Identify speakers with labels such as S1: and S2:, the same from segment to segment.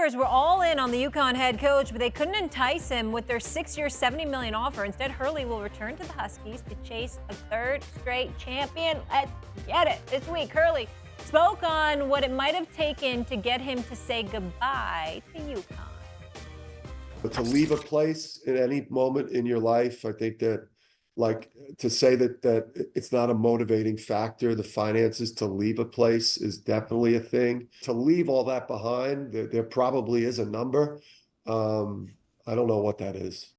S1: Lakers were all in on the UConn head coach, but they couldn't entice him with their 6-year, $70 million offer. Instead, Hurley will return to the Huskies to chase a third straight champion. Let's get it. This week, Hurley spoke on what it might have taken to get him to say goodbye to UConn.
S2: But to leave a place at any moment in your life, I think that, like, to say that it's not a motivating factor, the finances to leave a place is definitely a thing. To leave all that behind, there probably is a number. I don't know what that is.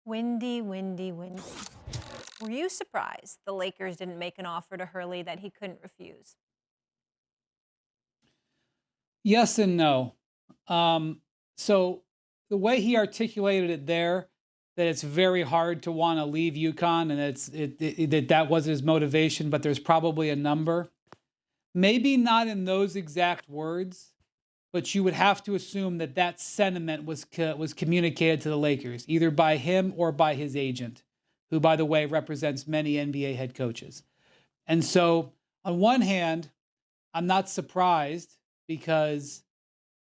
S1: Windy. Were you surprised the Lakers didn't make an offer to Hurley that he couldn't refuse?
S3: Yes and no. So the way he articulated it there, that it's very hard to want to leave UConn, and that wasn't his motivation, but there's probably a number. Maybe not in those exact words, but you would have to assume that that sentiment was communicated to the Lakers, either by him or by his agent, who, by the way, represents many NBA head coaches. And so, on one hand, I'm not surprised because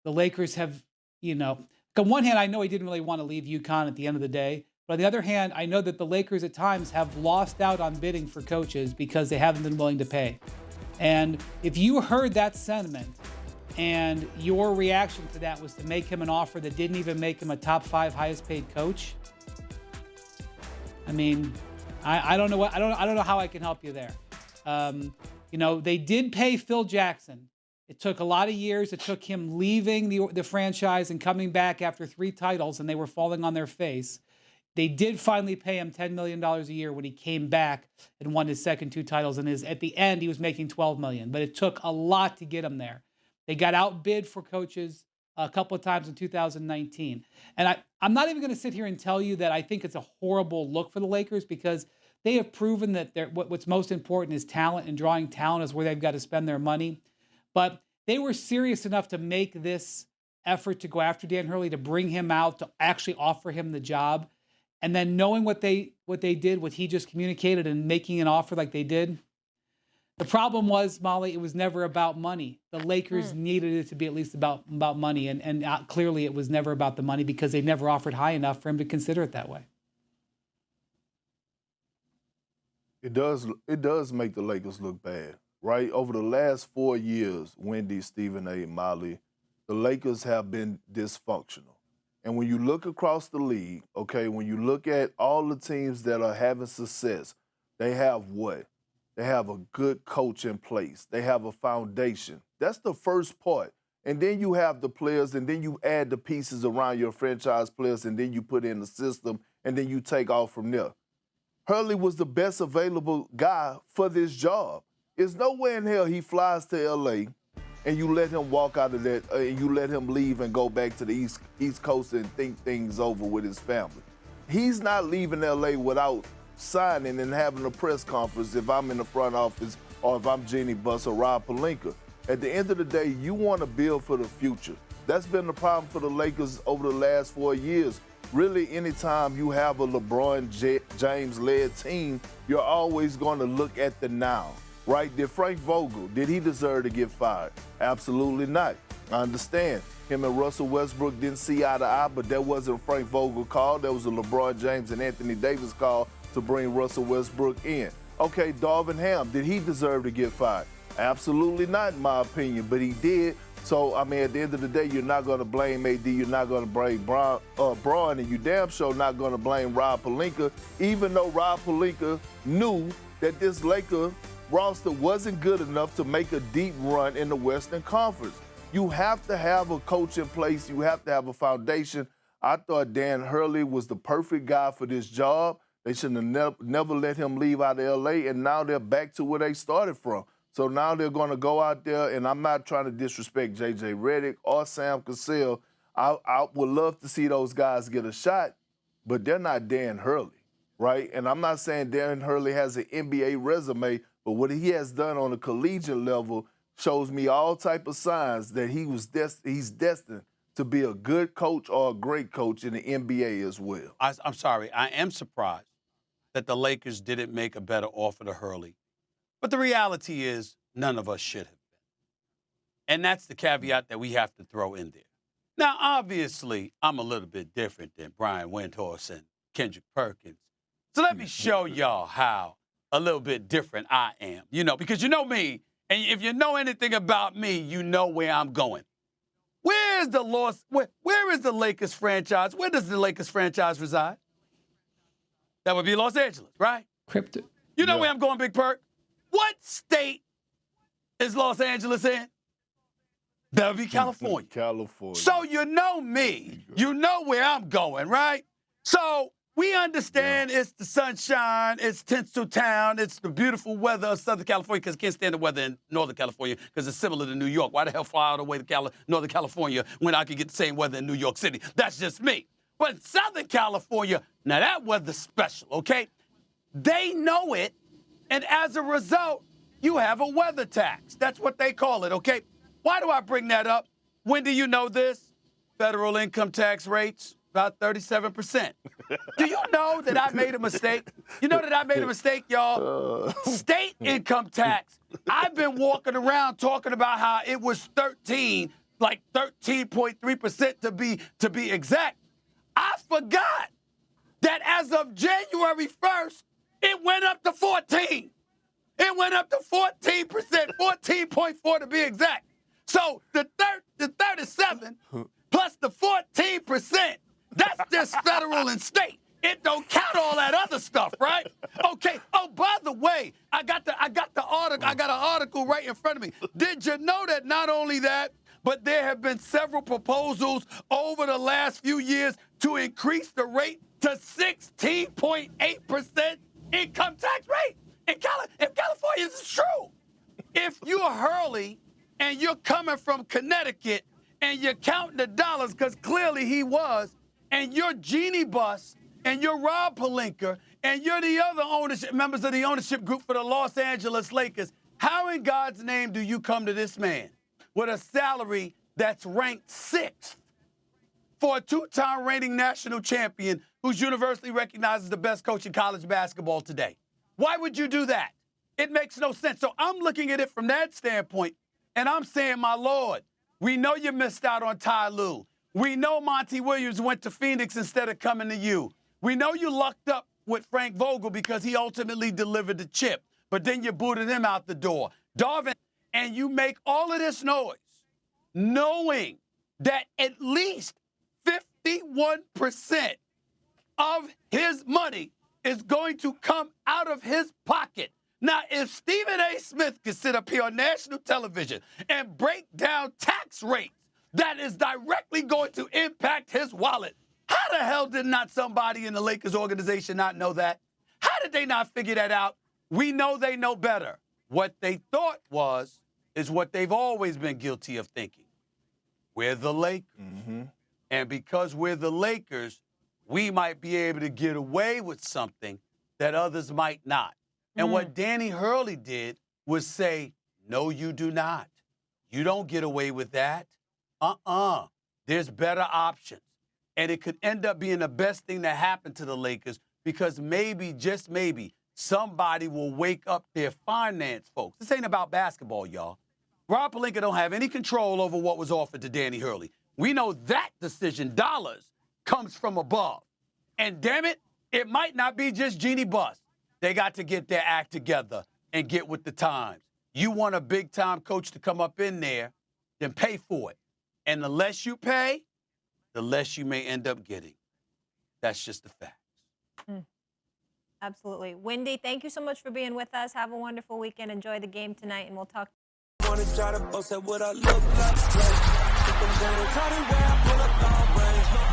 S3: the Lakers have, on one hand, I know he didn't really want to leave UConn at the end of the day. But on the other hand, I know that the Lakers at times have lost out on bidding for coaches because they haven't been willing to pay. And if you heard that sentiment and your reaction to that was to make him an offer that didn't even make him a top 5 highest paid coach, I mean, I don't know how I can help you there. They did pay Phil Jackson. It took a lot of years. It took him leaving the franchise and coming back after 3 titles, and they were falling on their face. They did finally pay him $10 million a year when he came back and won his second 2 titles. And at the end, he was making $12 million. But it took a lot to get him there. They got outbid for coaches a couple of times in 2019. And I'm not even going to sit here and tell you that I think it's a horrible look for the Lakers, because they have proven that what's most important is talent, and drawing talent is where they've got to spend their money. But they were serious enough to make this effort to go after Dan Hurley, to bring him out, to actually offer him the job. And then knowing what they did, what he just communicated, and making an offer like they did. The problem was, Molly, it was never about money. The Lakers needed it to be at least about money. And clearly it was never about the money, because they never offered high enough for him to consider it that way.
S4: It does make the Lakers look bad. Right? Over the last 4 years, Wendy, Stephen A., Molly, the Lakers have been dysfunctional. And when you look across the league, okay, when you look at all the teams that are having success, they have what? They have a good coach in place. They have a foundation. That's the first part. And then you have the players, and then you add the pieces around your franchise players, and then you put in the system, and then you take off from there. Hurley was the best available guy for this job. There's no way in hell he flies to L.A. and you let him walk out of that, and you let him leave and go back to the East Coast and think things over with his family. He's not leaving L.A. without signing and having a press conference if I'm in the front office or if I'm Jeannie Buss or Rob Pelinka. At the end of the day, you want to build for the future. That's been the problem for the Lakers over the last 4 years. Really, anytime you have a LeBron James-led team, you're always going to look at the now. Right? Did Frank Vogel, did he deserve to get fired? Absolutely not. I understand. Him and Russell Westbrook didn't see eye to eye, but that wasn't a Frank Vogel call. That was a LeBron James and Anthony Davis call to bring Russell Westbrook in. Okay, Darvin Ham, did he deserve to get fired? Absolutely not, in my opinion, but he did. So, I mean, at the end of the day, you're not going to blame AD, you're not going to blame Braun, and you damn sure not going to blame Rob Pelinka, even though Rob Pelinka knew that this Laker roster wasn't good enough to make a deep run in the Western Conference. You have to have a coach in place. You have to have a foundation. I thought Dan Hurley was the perfect guy for this job. They should have never let him leave out of L.A., and now they're back to where they started from. So now they're going to go out there, and I'm not trying to disrespect J.J. Redick or Sam Cassell. I would love to see those guys get a shot, but they're not Dan Hurley, right? And I'm not saying Dan Hurley has an NBA resume, but what he has done on a collegiate level shows me all type of signs that he's destined to be a good coach or a great coach in the NBA as well.
S5: I'm sorry. I am surprised that the Lakers didn't make a better offer to Hurley. But the reality is none of us should have been. And that's the caveat that we have to throw in there. Now, obviously, I'm a little bit different than Brian Windhorst and Kendrick Perkins. So let me show y'all how a little bit different I am, because you know me, and if you know anything about me, you know where I'm going. Where is the Lakers franchise? Where does the Lakers franchise reside? That would be Los Angeles, right?
S3: Crypto.
S5: You know where I'm going, Big Perk? What state is Los Angeles in? That would be California.
S4: California.
S5: So you know me. You know where I'm going, right? So we understand it's the sunshine, it's Tinseltown, it's the beautiful weather of Southern California, because I can't stand the weather in Northern California because it's similar to New York. Why the hell fly all the way to Northern California when I could get the same weather in New York City? That's just me. But Southern California, now that weather's special, okay? They know it, and as a result, you have a weather tax. That's what they call it, okay? Why do I bring that up? When do you know this? Federal income tax rates, about 37%. Do you know that I made a mistake? You know that I made a mistake, y'all? State income tax. I've been walking around talking about how it was 13.3% to be exact. I forgot that as of January 1st, it went up to 14. It went up to 14%, 14.4 to be exact. So the 37 plus the 14%, that's just federal and state. It don't count all that other stuff, right? Okay. Oh, by the way, I got the article. I got an article right in front of me. Did you know that not only that, but there have been several proposals over the last few years to increase the rate to 16.8% income tax rate? In California, this is true. If you're Hurley and you're coming from Connecticut and you're counting the dollars, because clearly he was, and you're Jeannie Buss and you're Rob Pelinka and you're the other members of the ownership group for the Los Angeles Lakers, how in God's name do you come to this man with a salary that's ranked 6th for a 2-time reigning national champion who's universally recognized as the best coach in college basketball today? Why would you do that? It makes no sense. So I'm looking at it from that standpoint, and I'm saying, my Lord, we know you missed out on Ty Lue. We know Monty Williams went to Phoenix instead of coming to you. We know you lucked up with Frank Vogel because he ultimately delivered the chip, but then you booted him out the door. Darvin, and you make all of this noise knowing that at least 51% of his money is going to come out of his pocket. Now, if Stephen A. Smith can sit up here on national television and break down tax rates that is directly going to impact his wallet, how the hell did not somebody in the Lakers organization not know that? How did they not figure that out? We know they know better. What they thought is what they've always been guilty of thinking. We're the Lakers. Mm-hmm. And because we're the Lakers, we might be able to get away with something that others might not. And what Danny Hurley did was say, no, you do not. You don't get away with that. There's better options. And it could end up being the best thing that happened to the Lakers because maybe, just maybe, somebody will wake up their finance folks. This ain't about basketball, y'all. Rob Pelinka don't have any control over what was offered to Danny Hurley. We know that decision, dollars, comes from above. And damn it, it might not be just Jeannie Buss. They got to get their act together and get with the times. You want a big-time coach to come up in there, then pay for it. And the less you pay, the less you may end up getting. That's just the facts.
S1: Absolutely. Wendy, thank you so much for being with us. Have a wonderful weekend. Enjoy the game tonight, and we'll talk.
S6: Wanna try to boast at what I look like. Think I'm gonna try to wear, pull up all brains.